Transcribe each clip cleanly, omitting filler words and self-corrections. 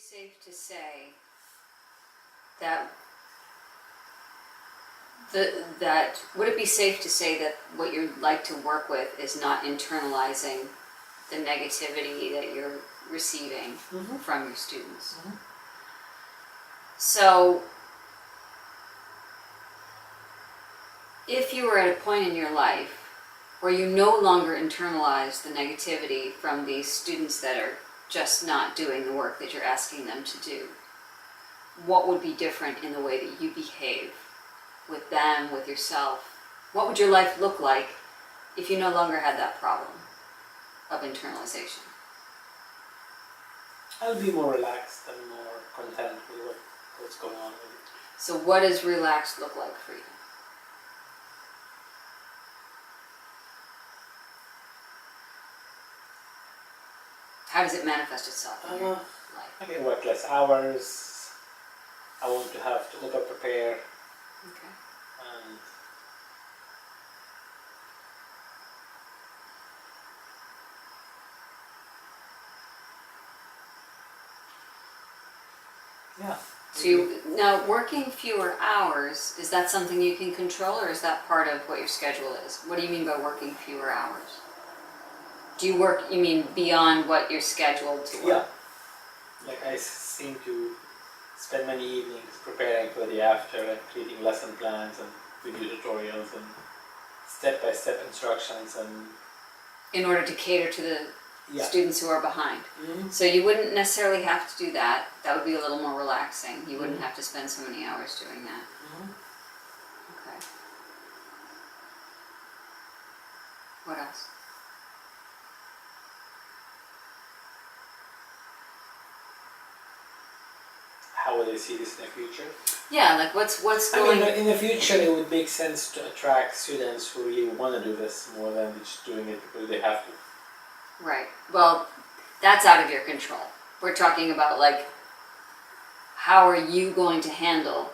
safe to say that would it be safe to say that what you'd like to work with is not internalizing the negativity that you're receiving from your students? So if you were at a point in your life where you no longer internalize the negativity from these students that are just not doing the work that you're asking them to do, what would be different in the way that you behave with them, with yourself? What would your life look like if you no longer had that problem of internalization? I'll be more relaxed and more content with what's going on with it. So what does relaxed look like for you? How does it manifest itself in your life? I can work less hours. I want to have to over-prepare. Okay. And yeah. So now working fewer hours, is that something you can control, or is that part of what your schedule is? What do you mean by working fewer hours? Do you work, you mean beyond what you're scheduled to work? Yeah. Like I seem to spend many evenings preparing for the after and creating lesson plans and video tutorials and step-by-step instructions and... In order to cater to the students who are behind. So you wouldn't necessarily have to do that. That would be a little more relaxing. You wouldn't have to spend so many hours doing that. Okay. What else? How would I see this in the future? Yeah, like what's going... I mean, in the future it would make sense to attract students who really want to do this more than just doing it because they have to. Right. Well, that's out of your control. We're talking about, like, how are you going to handle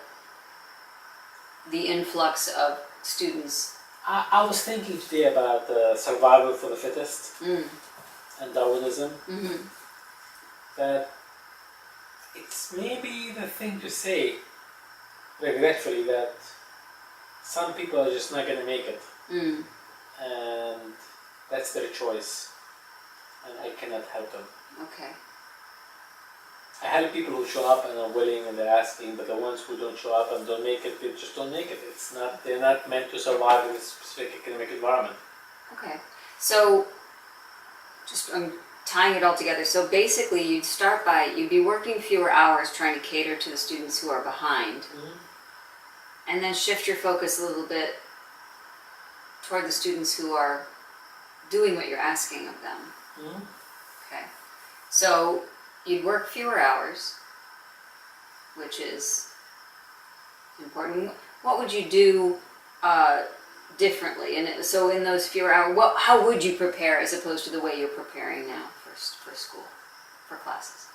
the influx of students? I was thinking today about survival for the fittest and Darwinism. That it's maybe the thing to say, regretfully, that some people are just not going to make it. And that's their choice. And I cannot help them. Okay. I help people who show up and are willing and they're asking, but the ones who don't show up and don't make it, they just don't make it. It's not, they're not meant to survive in a specific academic environment. Okay. So, I'm tying it all together. So basically you'd be working fewer hours trying to cater to the students who are behind. And then shift your focus a little bit toward the students who are doing what you're asking of them. Okay. So you'd work fewer hours, which is important. What would you do differently? And so in those fewer hours, how would you prepare as opposed to the way you're preparing now for school, for classes?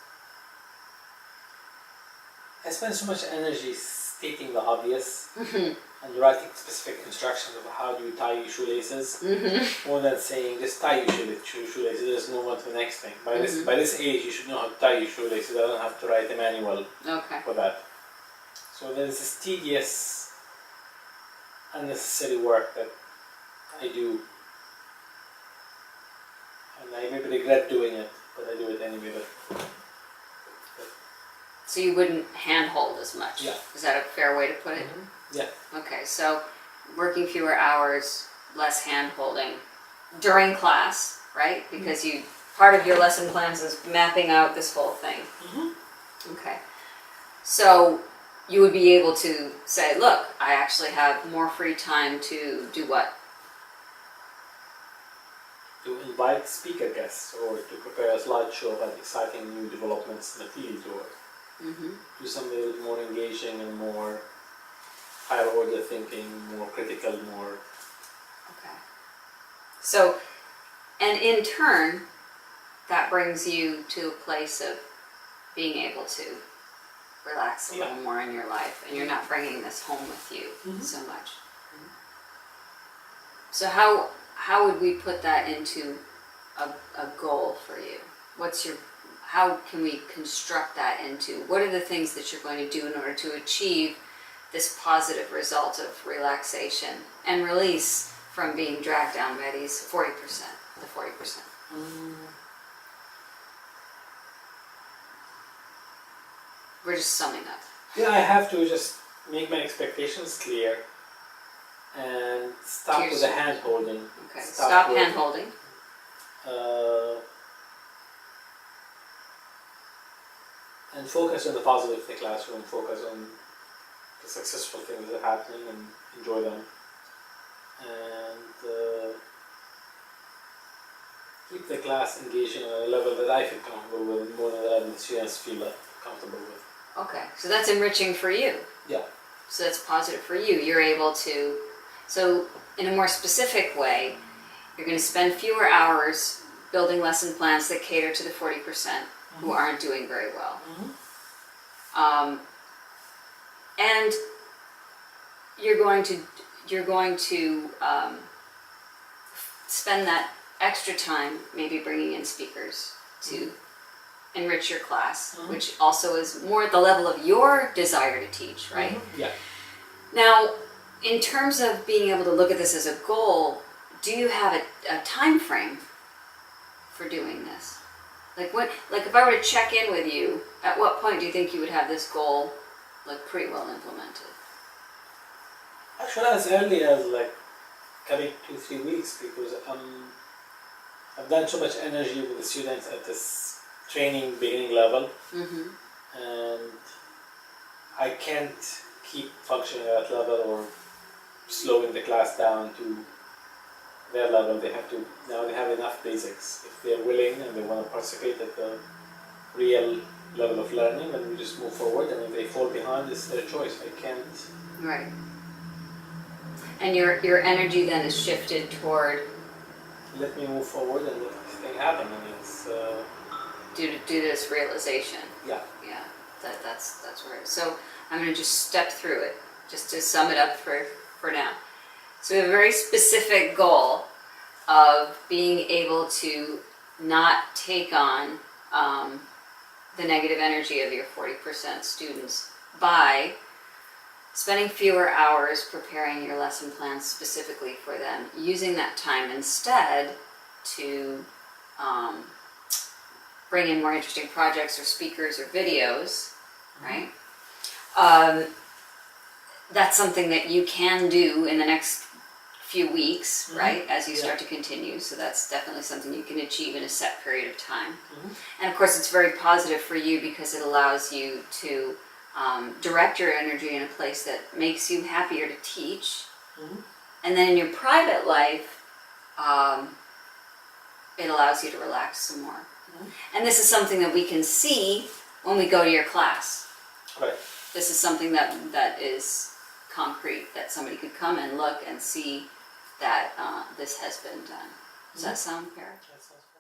I spend so much energy stating the obvious and writing specific instructions of how do you tie your shoelaces, more than saying just tie your shoelaces. There's no one to the next thing. By this age, you should know how to tie your shoelaces. I don't have to write a manual for that. So there's this tedious, unnecessary work that I do, and I maybe regret doing it, but I do it anyway. So you wouldn't handhold as much? Yeah. Is that a fair way to put it? Yeah. Okay, so working fewer hours, less hand-holding during class, right? Because part of your lesson plans is mapping out this whole thing. Okay. So you would be able to say, look, I actually have more free time to do what? To invite speaker guests or to prepare a slideshow about exciting new developments in the field, or do something a little more engaging and more higher order thinking, more critical, more... Okay. So, and in turn, that brings you to a place of being able to relax a little more in your life, and you're not bringing this home with you so much. So how would we put that into a goal for you? how can we construct that into, what are the things that you're going to do in order to achieve this positive result of relaxation and release from being dragged down by these 40%, the 40%? We're just summing up. Yeah, I have to just make my expectations clear and stop with the hand holding. Okay, stop with, hand holding. And focus on the positive in the classroom, focus on the successful things that are happening and enjoy them. And keep the class engaging at a level that I feel comfortable with, more than that the students feel comfortable with. Okay, so that's enriching for you. Yeah. So that's positive for you. You're able to, so in a more specific way, you're going to spend fewer hours building lesson plans that cater to the 40% who aren't doing very well. And you're going to spend that extra time maybe bringing in speakers to enrich your class, which also is more at the level of your desire to teach, right? Yeah. Now, in terms of being able to look at this as a goal, do you have a time frame for doing this? Like if I were to check in with you, at what point do you think you would have this goal like pretty well implemented? Actually, as early as like coming 2-3 weeks, because I've done so much energy with the students at this training beginning level, and I can't keep functioning at that level or slowing the class down to their level. They have enough basics. If they're willing and they want to participate at the real level of learning, then we just move forward, and if they fall behind, it's their choice. I can't. Right. And your energy then is shifted toward, let me move forward and let this thing happen. And it's do this realization. yeah. Yeah, that's where it is. So I'm going to just step through it, just to sum it up for now. So we have a very specific goal of being able to not take on the negative energy of your 40% students by spending fewer hours preparing your lesson plans specifically for them, using that time instead to bring in more interesting projects or speakers or videos, right? That's something that you can do in the next few weeks, right, as you start to continue. So that's definitely something you can achieve in a set period of time. And of course, it's very positive for you because it allows you to direct your energy in a place that makes you happier to teach. And then in your private life, it allows you to relax some more. And this is something that we can see when we go to your class. Right. This is something that is concrete, that somebody could come and look and see that this has been done. Does that sound fair? That sounds fair.